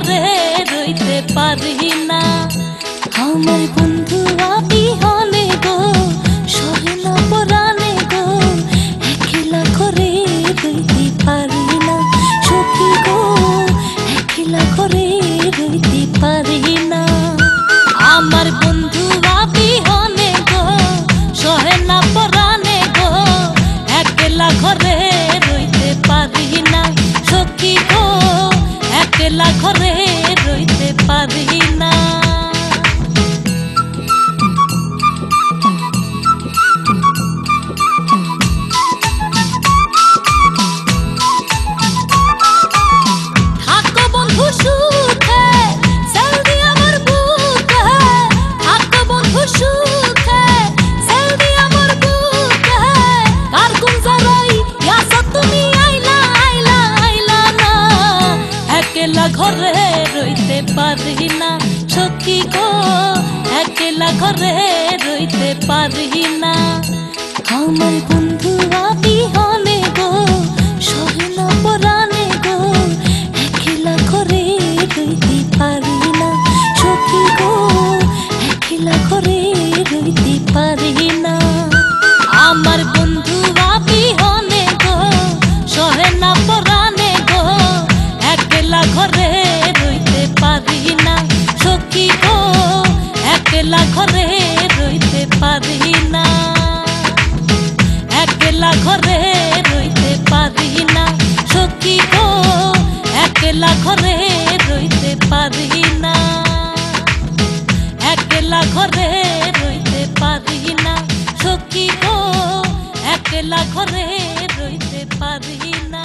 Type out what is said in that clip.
ঘরে রইতে পারি না। আমার বন্ধু বিহনে গো সহে না পরাণে গো, একলা ঘরে রইতে পারি না। সখী গো একলা ঘরে রইতে পারি না। আমার বন্ধু বিহনে গো সহে না পরাণে গো, একলা ঘরে রইতে পারি না। সখী গো একলা ঘরে রইতে পারি না। ঘরে রইতে পারি না সখী গো, একলা ঘরে রইতে পারি না। আমার বন্ধু বিহনে গো সহে না পরাণে গো, একলা ঘরে রইতে পারি না। সখী গো একলা ঘরে রইতে পারি না। আমার বন্ধু বিহনে গো সহে না পরাণে গো, একলা ঘরে রইতে পারি না। সখী গো একলা ঘরে রইতে পারি না। একলা ঘরে রইতে পারি না। সখী গো একলা ঘরে রইতে পারি না। একলা ঘরে রইতে পারি না। সখী গো একলা ঘরে রইতে পারি না।